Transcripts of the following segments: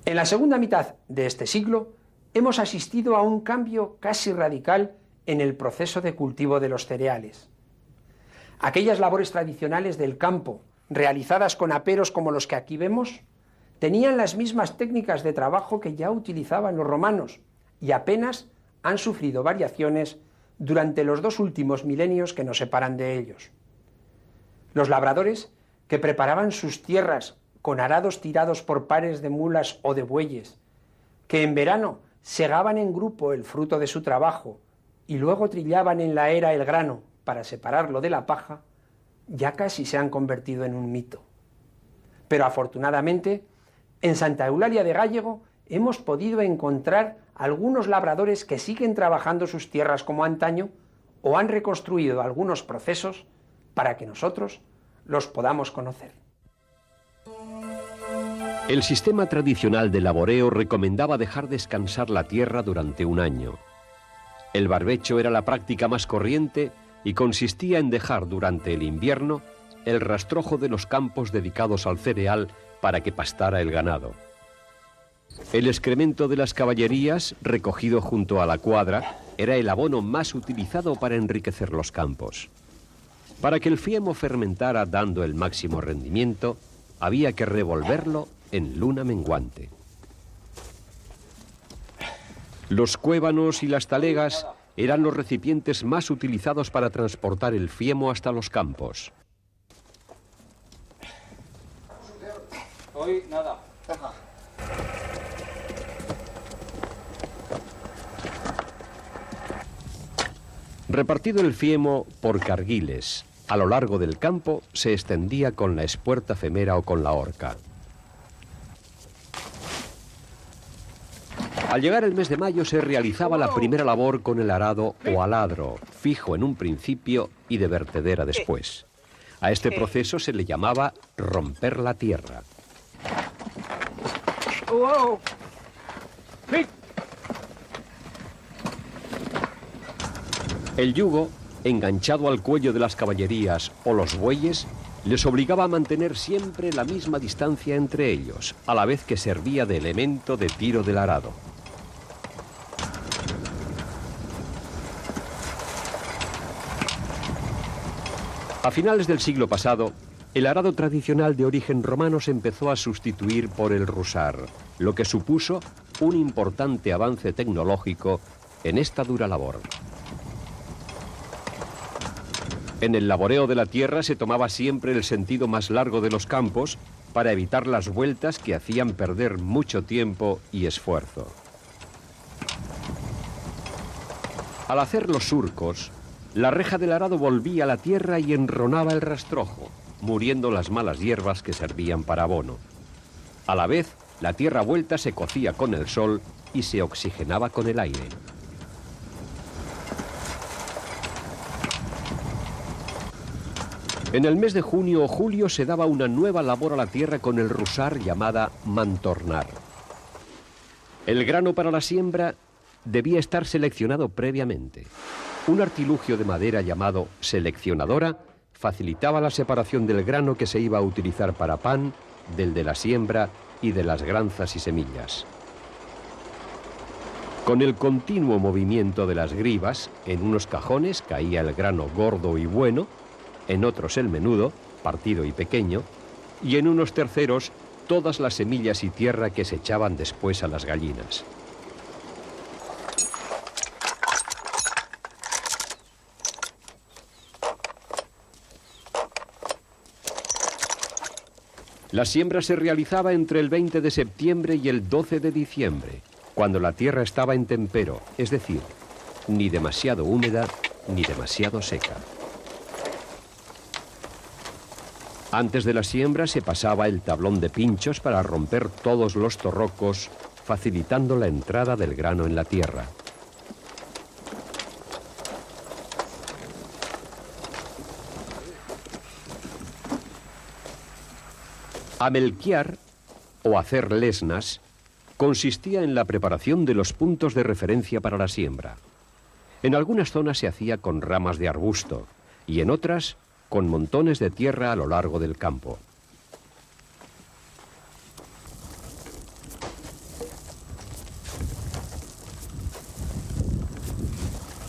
En la segunda mitad de este siglo hemos asistido a un cambio casi radical en el proceso de cultivo de los cereales. Aquellas labores tradicionales del campo, realizadas con aperos como los que aquí vemos, tenían las mismas técnicas de trabajo que ya utilizaban los romanos y apenas han sufrido variaciones durante los 2 últimos milenios que nos separan de ellos. Los labradores, que preparaban sus tierras con arados tirados por pares de mulas o de bueyes, que en verano segaban en grupo el fruto de su trabajo y luego trillaban en la era el grano para separarlo de la paja, ya casi se han convertido en un mito. Pero afortunadamente, en Santa Eulalia de Gállego hemos podido encontrar algunos labradores que siguen trabajando sus tierras como antaño o han reconstruido algunos procesos para que nosotros los podamos conocer. El sistema tradicional de laboreo recomendaba dejar descansar la tierra durante un año. El barbecho era la práctica más corriente y consistía en dejar durante el invierno el rastrojo de los campos dedicados al cereal para que pastara el ganado. El excremento de las caballerías, recogido junto a la cuadra, era el abono más utilizado para enriquecer los campos. Para que el fiemo fermentara dando el máximo rendimiento, había que revolverlo en luna menguante. Los cuévanos y las talegas eran los recipientes más utilizados para transportar el fiemo hasta los campos. Hoy nada. Repartido el fiemo por carguiles, a lo largo del campo se extendía con la espuerta femera o con la horca. Al llegar el mes de mayo se realizaba la primera labor con el arado o aladro, fijo en un principio y de vertedera después. A este proceso se le llamaba romper la tierra. El yugo, enganchado al cuello de las caballerías o los bueyes, les obligaba a mantener siempre la misma distancia entre ellos, a la vez que servía de elemento de tiro del arado. A finales del siglo pasado, el arado tradicional de origen romano se empezó a sustituir por el rusar, lo que supuso un importante avance tecnológico en esta dura labor. En el laboreo de la tierra se tomaba siempre el sentido más largo de los campos para evitar las vueltas que hacían perder mucho tiempo y esfuerzo. Al hacer los surcos, la reja del arado volvía a la tierra y enronaba el rastrojo, muriendo las malas hierbas que servían para abono. A la vez, la tierra vuelta se cocía con el sol y se oxigenaba con el aire. En el mes de junio o julio se daba una nueva labor a la tierra con el rusar llamada mantornar. El grano para la siembra debía estar seleccionado previamente. Un artilugio de madera llamado seleccionadora facilitaba la separación del grano que se iba a utilizar para pan, del de la siembra y de las granzas y semillas. Con el continuo movimiento de las grivas, en unos cajones caía el grano gordo y bueno, en otros el menudo, partido y pequeño, y en unos terceros todas las semillas y tierra que se echaban después a las gallinas. La siembra se realizaba entre el 20 de septiembre y el 12 de diciembre, cuando la tierra estaba en tempero, es decir, ni demasiado húmeda ni demasiado seca. Antes de la siembra se pasaba el tablón de pinchos para romper todos los torrocos, facilitando la entrada del grano en la tierra. Amelquiar, o hacer lesnas, consistía en la preparación de los puntos de referencia para la siembra. En algunas zonas se hacía con ramas de arbusto y en otras con montones de tierra a lo largo del campo.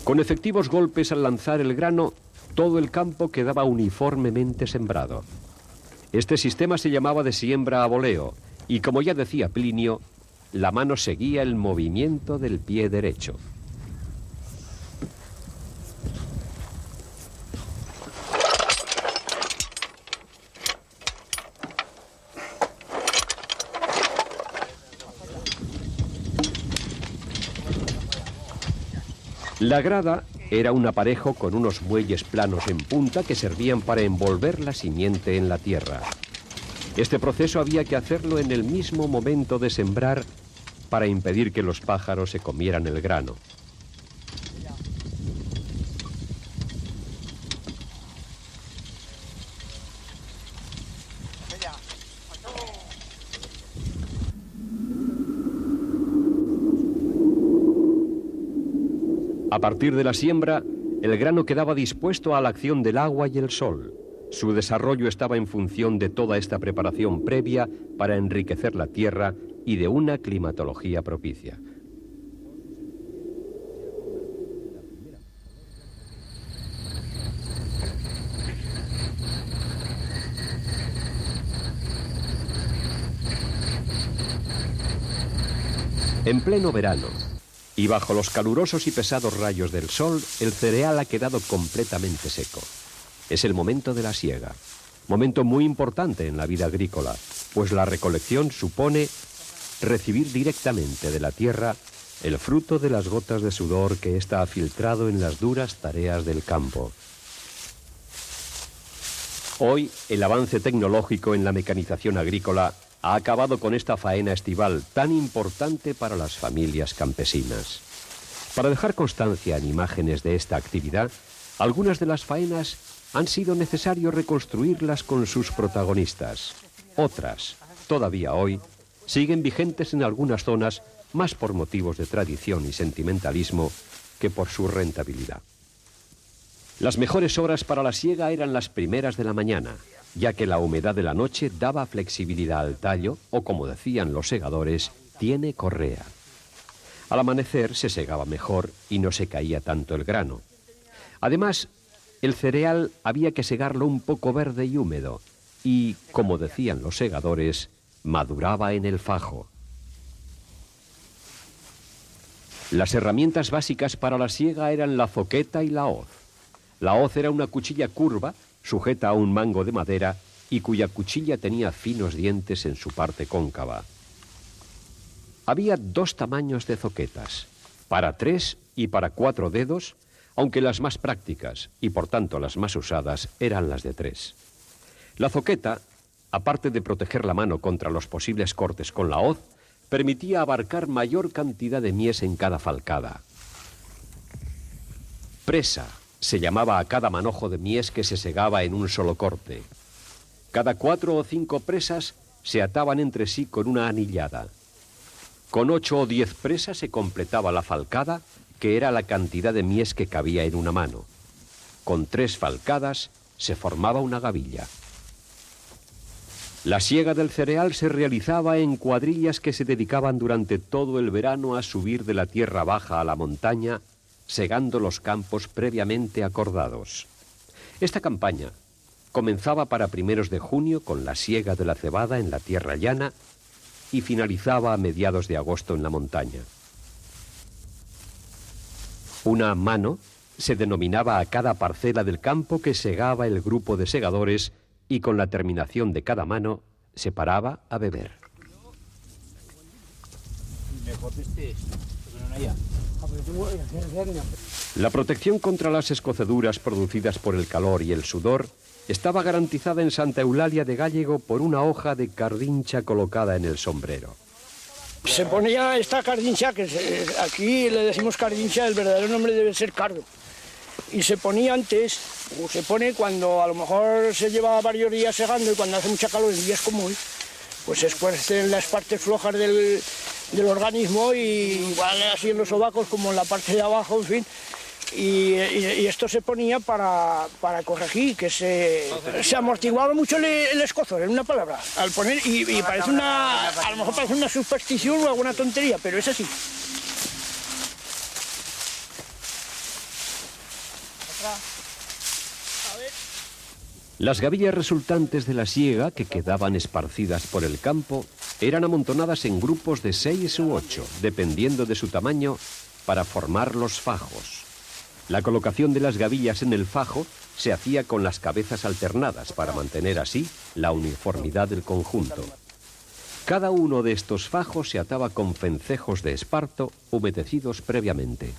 Con efectivos golpes al lanzar el grano, todo el campo quedaba uniformemente sembrado. Este sistema se llamaba de siembra a voleo, y como ya decía Plinio, la mano seguía el movimiento del pie derecho. La grada era un aparejo con unos muelles planos en punta que servían para envolver la simiente en la tierra. Este proceso había que hacerlo en el mismo momento de sembrar para impedir que los pájaros se comieran el grano. A partir de la siembra, el grano quedaba dispuesto a la acción del agua y el sol. Su desarrollo estaba en función de toda esta preparación previa para enriquecer la tierra y de una climatología propicia. En pleno verano, y bajo los calurosos y pesados rayos del sol, el cereal ha quedado completamente seco. Es el momento de la siega, momento muy importante en la vida agrícola, pues la recolección supone recibir directamente de la tierra el fruto de las gotas de sudor que ésta ha filtrado en las duras tareas del campo. Hoy, el avance tecnológico en la mecanización agrícola ha acabado con esta faena estival tan importante para las familias campesinas. Para dejar constancia en imágenes de esta actividad, algunas de las faenas han sido necesario reconstruirlas con sus protagonistas. Otras, todavía hoy, siguen vigentes en algunas zonas, más por motivos de tradición y sentimentalismo que por su rentabilidad. Las mejores horas para la siega eran las primeras de la mañana, ya que la humedad de la noche daba flexibilidad al tallo, o como decían los segadores, tiene correa. Al amanecer se segaba mejor y no se caía tanto el grano. Además, el cereal había que segarlo un poco verde y húmedo, y, como decían los segadores, maduraba en el fajo. Las herramientas básicas para la siega eran la zoqueta y la hoz. La hoz era una cuchilla curva, sujeta a un mango de madera y cuya cuchilla tenía finos dientes en su parte cóncava. Había dos tamaños de zoquetas, para 3 y para 4 dedos, aunque las más prácticas y por tanto las más usadas eran las de 3. La zoqueta, aparte de proteger la mano contra los posibles cortes con la hoz, permitía abarcar mayor cantidad de mies en cada falcada. Presa se llamaba a cada manojo de mies que se segaba en un solo corte. Cada 4 o 5 presas se ataban entre sí con una anillada. Con 8 o 10 presas se completaba la falcada, que era la cantidad de mies que cabía en una mano. Con 3 falcadas se formaba una gavilla. La siega del cereal se realizaba en cuadrillas que se dedicaban durante todo el verano a subir de la tierra baja a la montaña, segando los campos previamente acordados. Esta campaña comenzaba para primeros de junio con la siega de la cebada en la tierra llana y finalizaba a mediados de agosto en la montaña. Una mano se denominaba a cada parcela del campo que segaba el grupo de segadores y con la terminación de cada mano se paraba a beber. La protección contra las escoceduras producidas por el calor y el sudor estaba garantizada en Santa Eulalia de Gállego por una hoja de cardincha colocada en el sombrero. Se ponía esta cardincha, que aquí le decimos cardincha, el verdadero nombre debe ser cardo. Y se ponía antes, o se pone cuando a lo mejor se lleva varios días segando y cuando hace mucha calor en días como hoy, pues se escuecen las partes flojas del organismo y igual así en los sobacos como en la parte de abajo, en fin. Y esto se ponía para corregir, que se amortiguaba mucho el escozor, en una palabra, al poner, y parece a lo mejor parece una superstición o alguna tontería, pero es así. Las gavillas resultantes de la siega, que quedaban esparcidas por el campo, eran amontonadas en grupos de 6 u 8, dependiendo de su tamaño, para formar los fajos. La colocación de las gavillas en el fajo se hacía con las cabezas alternadas para mantener así la uniformidad del conjunto. Cada uno de estos fajos se ataba con fencejos de esparto humedecidos previamente.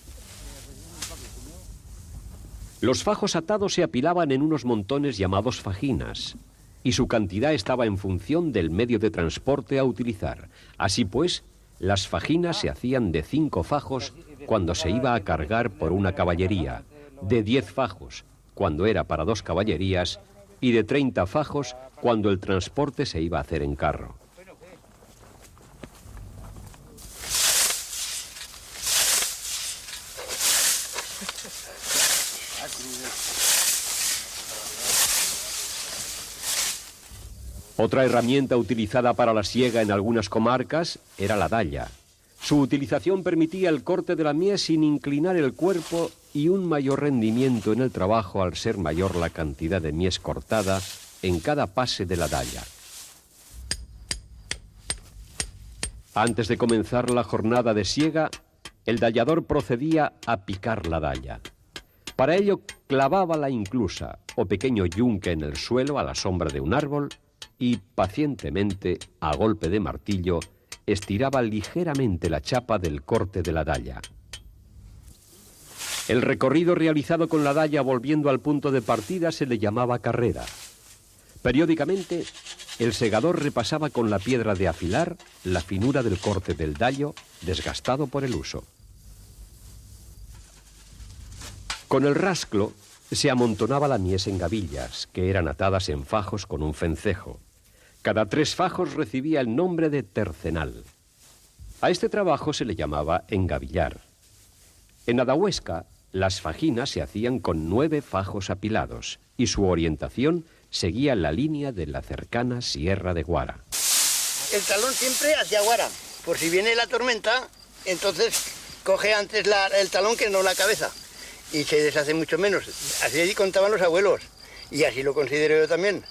Los fajos atados se apilaban en unos montones llamados fajinas, y su cantidad estaba en función del medio de transporte a utilizar. Así pues, las fajinas se hacían de 5 fajos cuando se iba a cargar por una caballería, de 10 fajos cuando era para 2 caballerías y de 30 fajos cuando el transporte se iba a hacer en carro. Otra herramienta utilizada para la siega en algunas comarcas era la dalla. Su utilización permitía el corte de la mies sin inclinar el cuerpo y un mayor rendimiento en el trabajo al ser mayor la cantidad de mies cortada en cada pase de la dalla. Antes de comenzar la jornada de siega, el dallador procedía a picar la dalla. Para ello clavaba la inclusa o pequeño yunque en el suelo a la sombra de un árbol y pacientemente, a golpe de martillo, estiraba ligeramente la chapa del corte de la dalla. El recorrido realizado con la dalla volviendo al punto de partida se le llamaba carrera. Periódicamente, el segador repasaba con la piedra de afilar la finura del corte del dallo desgastado por el uso. Con el rasclo se amontonaba la mies en gavillas, que eran atadas en fajos con un fencejo. Cada 3 fajos recibía el nombre de tercenal. A este trabajo se le llamaba engavillar. En Adahuesca, las fajinas se hacían con 9 fajos apilados y su orientación seguía la línea de la cercana Sierra de Guara. El talón siempre hacia Guara. Por si viene la tormenta, entonces coge antes el talón que no la cabeza. Y se deshace mucho menos. Así contaban los abuelos. Y así lo considero yo también.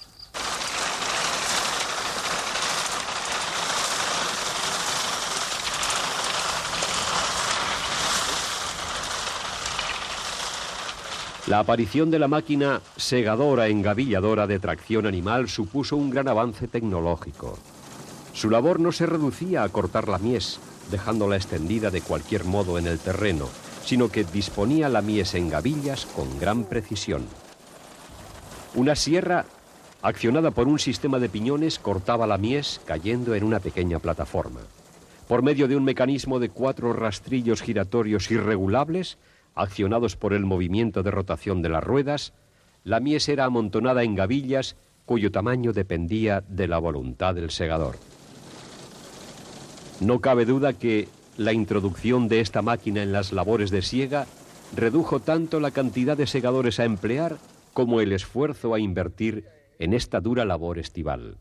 La aparición de la máquina segadora engavilladora de tracción animal supuso un gran avance tecnológico. Su labor no se reducía a cortar la mies, dejándola extendida de cualquier modo en el terreno, sino que disponía la mies en gavillas con gran precisión. Una sierra, accionada por un sistema de piñones, cortaba la mies cayendo en una pequeña plataforma. Por medio de un mecanismo de 4 rastrillos giratorios irregulables, accionados por el movimiento de rotación de las ruedas, la mies era amontonada en gavillas cuyo tamaño dependía de la voluntad del segador. No cabe duda que la introducción de esta máquina en las labores de siega redujo tanto la cantidad de segadores a emplear como el esfuerzo a invertir en esta dura labor estival.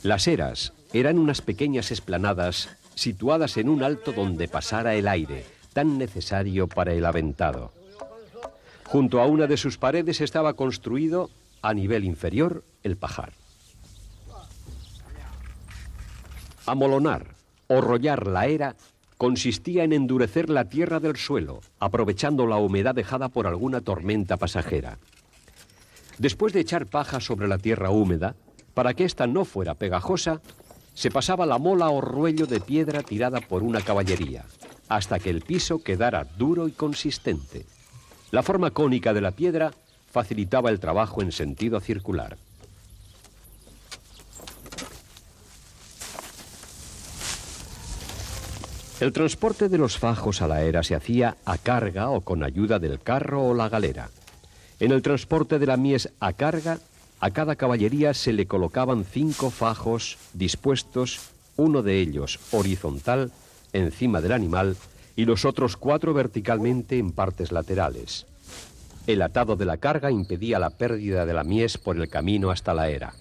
Las eras eran unas pequeñas esplanadas situadas en un alto donde pasara el aire, tan necesario para el aventado. Junto a una de sus paredes estaba construido, a nivel inferior, el pajar. Amolonar o rollar la era consistía en endurecer la tierra del suelo, aprovechando la humedad dejada por alguna tormenta pasajera. Después de echar paja sobre la tierra húmeda, para que ésta no fuera pegajosa, se pasaba la mola o ruello de piedra tirada por una caballería, hasta que el piso quedara duro y consistente. La forma cónica de la piedra facilitaba el trabajo en sentido circular. El transporte de los fajos a la era se hacía a carga o con ayuda del carro o la galera. En el transporte de la mies a carga, a cada caballería se le colocaban 5 fajos dispuestos, uno de ellos horizontal, encima del animal, y los otros 4 verticalmente en partes laterales. El atado de la carga impedía la pérdida de la mies por el camino hasta la era.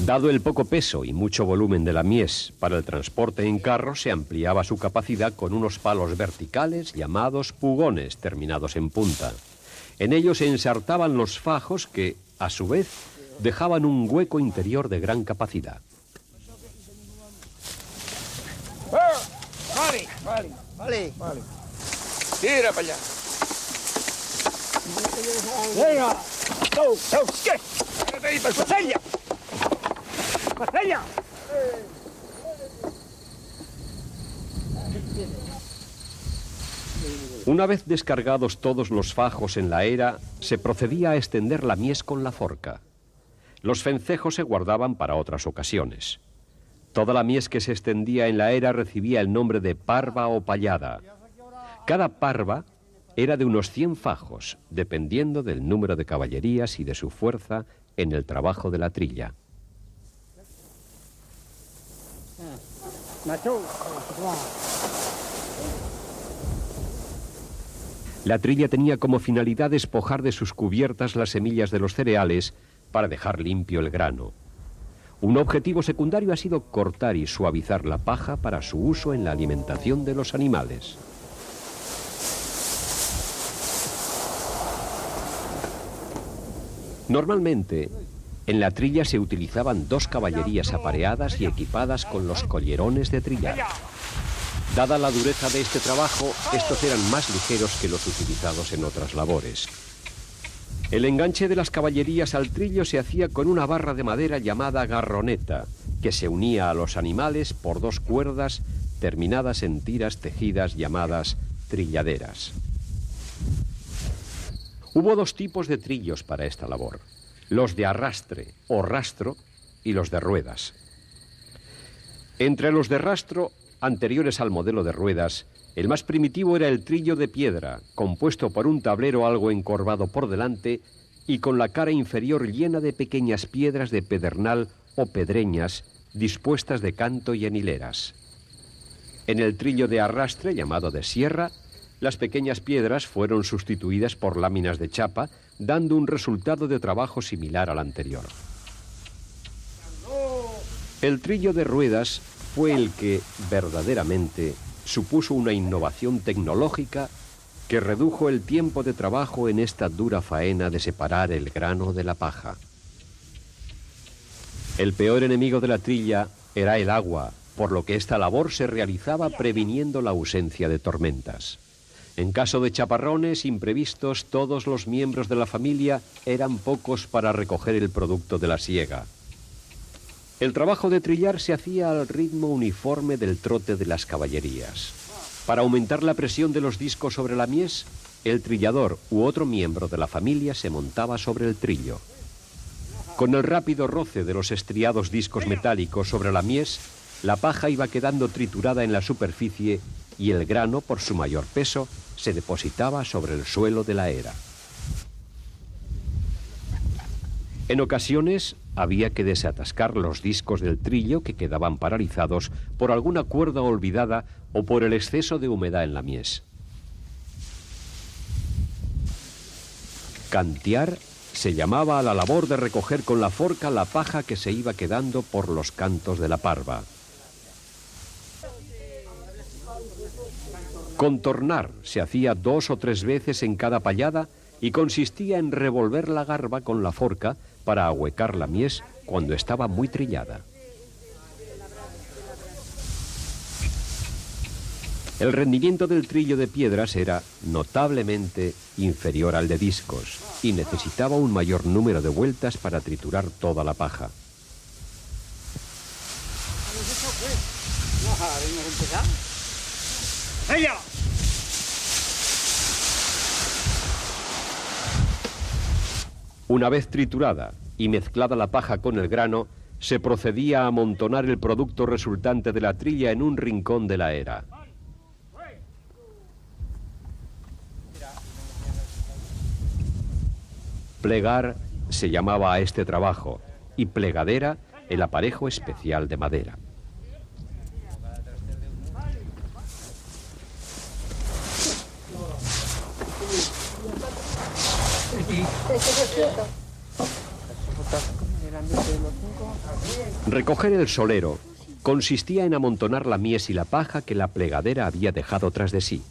Dado el poco peso y mucho volumen de la mies para el transporte en carro, se ampliaba su capacidad con unos palos verticales llamados pugones, terminados en punta. En ellos se ensartaban los fajos que, a su vez, dejaban un hueco interior de gran capacidad. Vale. Tira para allá. Venga. ¿Qué? ¡Pasella! Una vez descargados todos los fajos en la era, se procedía a extender la mies con la forca. Los vencejos se guardaban para otras ocasiones. Toda la mies que se extendía en la era recibía el nombre de parva o pallada. Cada parva era de unos 100 fajos, dependiendo del número de caballerías y de su fuerza en el trabajo de la trilla. La trilla tenía como finalidad despojar de sus cubiertas las semillas de los cereales para dejar limpio el grano. Un objetivo secundario ha sido cortar y suavizar la paja para su uso en la alimentación de los animales. Normalmente, en la trilla se utilizaban 2 caballerías apareadas y equipadas con los collerones de trillar. Dada la dureza de este trabajo, estos eran más ligeros que los utilizados en otras labores. El enganche de las caballerías al trillo se hacía con una barra de madera llamada garroneta, que se unía a los animales por 2 cuerdas terminadas en tiras tejidas llamadas trilladeras. Hubo 2 tipos de trillos para esta labor: los de arrastre o rastro y los de ruedas. Entre los de rastro, anteriores al modelo de ruedas, el más primitivo era el trillo de piedra, compuesto por un tablero algo encorvado por delante y con la cara inferior llena de pequeñas piedras de pedernal o pedreñas dispuestas de canto y en hileras. En el trillo de arrastre, llamado de sierra, las pequeñas piedras fueron sustituidas por láminas de chapa, dando un resultado de trabajo similar al anterior. El trillo de ruedas fue el que, verdaderamente, supuso una innovación tecnológica que redujo el tiempo de trabajo en esta dura faena de separar el grano de la paja. El peor enemigo de la trilla era el agua, por lo que esta labor se realizaba previniendo la ausencia de tormentas. En caso de chaparrones imprevistos, todos los miembros de la familia eran pocos para recoger el producto de la siega. El trabajo de trillar se hacía al ritmo uniforme del trote de las caballerías. Para aumentar la presión de los discos sobre la mies, el trillador u otro miembro de la familia se montaba sobre el trillo. Con el rápido roce de los estriados discos metálicos sobre la mies, la paja iba quedando triturada en la superficie y el grano, por su mayor peso, se depositaba sobre el suelo de la era. En ocasiones había que desatascar los discos del trillo que quedaban paralizados por alguna cuerda olvidada o por el exceso de humedad en la mies. Cantear se llamaba a la labor de recoger con la forca la paja que se iba quedando por los cantos de la parva. Contornar se hacía 2 o 3 veces en cada pallada y consistía en revolver la garba con la forca para ahuecar la mies cuando estaba muy trillada. El rendimiento del trillo de piedras era notablemente inferior al de discos y necesitaba un mayor número de vueltas para triturar toda la paja. Una vez triturada y mezclada la paja con el grano, se procedía a amontonar el producto resultante de la trilla en un rincón de la era. Plegar se llamaba a este trabajo y plegadera el aparejo especial de madera. Recoger el solero consistía en amontonar la mies y la paja que la plegadera había dejado tras de sí.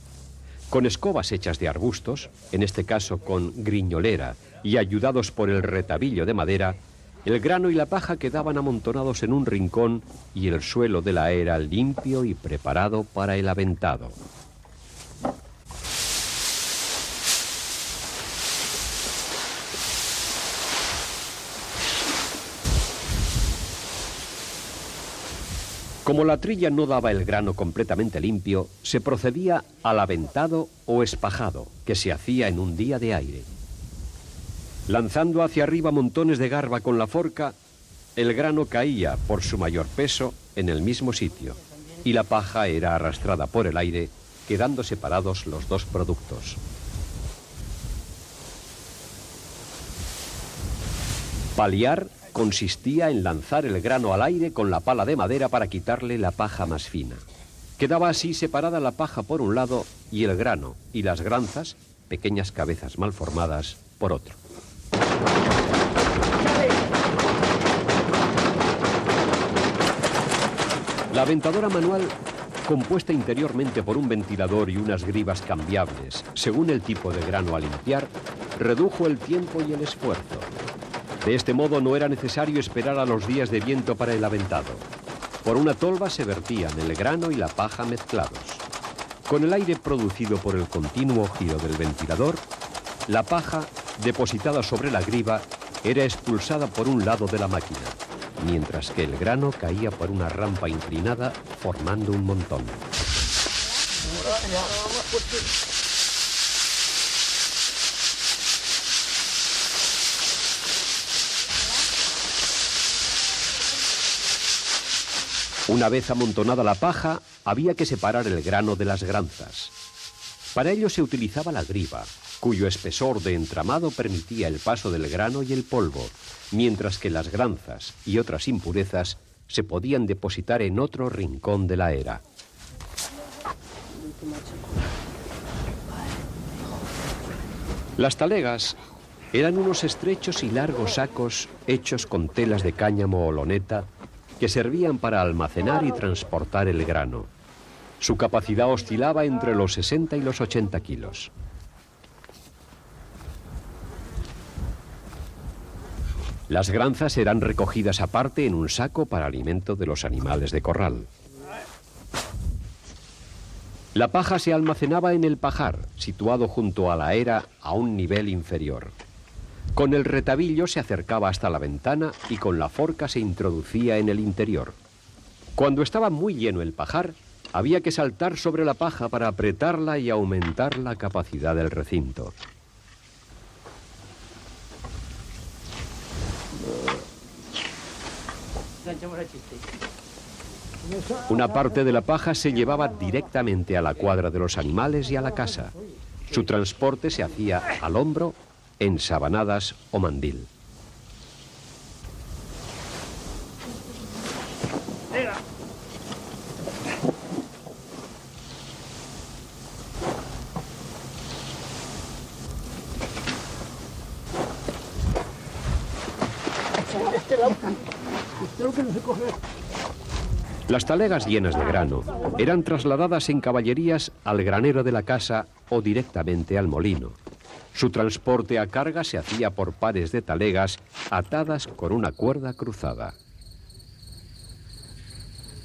Con escobas hechas de arbustos, en este caso con griñolera, y ayudados por el retabillo de madera, el grano y la paja quedaban amontonados en un rincón y el suelo de la era limpio y preparado para el aventado. Como la trilla no daba el grano completamente limpio, se procedía al aventado o espajado, que se hacía en un día de aire. Lanzando hacia arriba montones de garba con la forca, el grano caía, por su mayor peso, en el mismo sitio, y la paja era arrastrada por el aire, quedando separados los dos productos. Paliar consistía en lanzar el grano al aire con la pala de madera para quitarle la paja más fina. Quedaba así separada la paja por un lado y el grano y las granzas, pequeñas cabezas mal formadas, por otro. La aventadora manual, compuesta interiormente por un ventilador y unas grivas cambiables, según el tipo de grano a limpiar, redujo el tiempo y el esfuerzo. De este modo no era necesario esperar a los días de viento para el aventado. Por una tolva se vertían el grano y la paja mezclados. Con el aire producido por el continuo giro del ventilador, la paja, depositada sobre la griva, era expulsada por un lado de la máquina, mientras que el grano caía por una rampa inclinada, formando un montón. Una vez amontonada la paja, había que separar el grano de las granzas. Para ello se utilizaba la griva, cuyo espesor de entramado permitía el paso del grano y el polvo, mientras que las granzas y otras impurezas se podían depositar en otro rincón de la era. Las talegas eran unos estrechos y largos sacos hechos con telas de cáñamo o loneta que servían para almacenar y transportar el grano. Su capacidad oscilaba entre los 60 y los 80 kilos. Las granzas eran recogidas aparte en un saco para alimento de los animales de corral. La paja se almacenaba en el pajar, situado junto a la era a un nivel inferior. Con el retabillo se acercaba hasta la ventana y con la forca se introducía en el interior. Cuando estaba muy lleno el pajar, había que saltar sobre la paja para apretarla y aumentar la capacidad del recinto. Una parte de la paja se llevaba directamente a la cuadra de los animales y a la casa. Su transporte se hacía al hombro, en sabanadas o mandil. Las talegas llenas de grano eran trasladadas en caballerías al granero de la casa o directamente al molino. Su transporte a carga se hacía por pares de talegas atadas con una cuerda cruzada.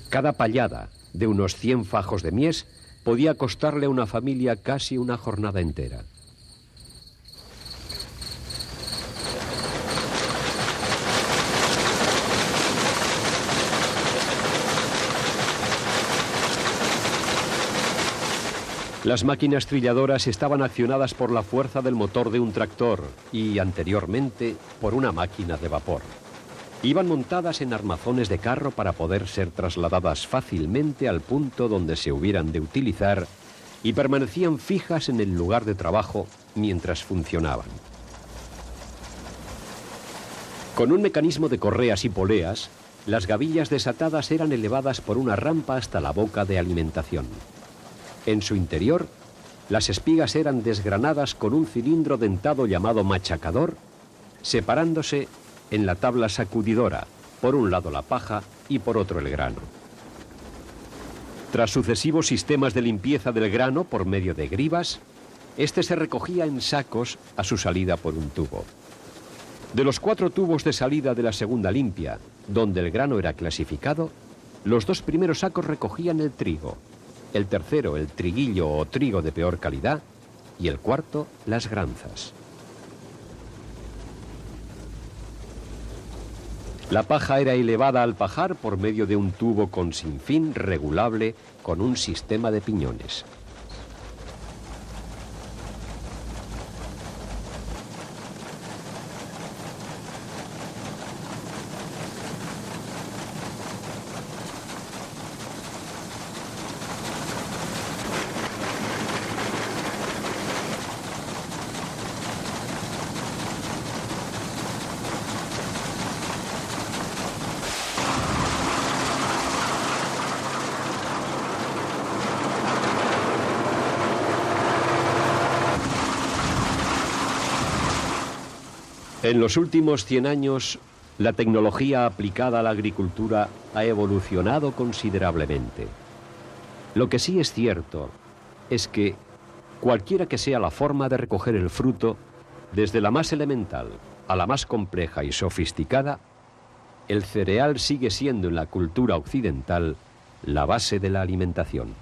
Cada pallada de unos 100 fajos de mies podía costarle a una familia casi una jornada entera. Las máquinas trilladoras estaban accionadas por la fuerza del motor de un tractor y, anteriormente, por una máquina de vapor. Iban montadas en armazones de carro para poder ser trasladadas fácilmente al punto donde se hubieran de utilizar y permanecían fijas en el lugar de trabajo mientras funcionaban. Con un mecanismo de correas y poleas, las gavillas desatadas eran elevadas por una rampa hasta la boca de alimentación. En su interior, las espigas eran desgranadas con un cilindro dentado llamado machacador, separándose en la tabla sacudidora, por un lado la paja y por otro el grano. Tras sucesivos sistemas de limpieza del grano por medio de grivas, este se recogía en sacos a su salida por un tubo. De los 4 tubos de salida de la segunda limpia, donde el grano era clasificado, los 2 primeros sacos recogían el trigo, el tercero el triguillo o trigo de peor calidad y el cuarto las granzas. La paja era elevada al pajar por medio de un tubo con sinfín regulable con un sistema de piñones. En los últimos 100 años, la tecnología aplicada a la agricultura ha evolucionado considerablemente. Lo que sí es cierto es que, cualquiera que sea la forma de recoger el fruto, desde la más elemental a la más compleja y sofisticada, el cereal sigue siendo en la cultura occidental la base de la alimentación.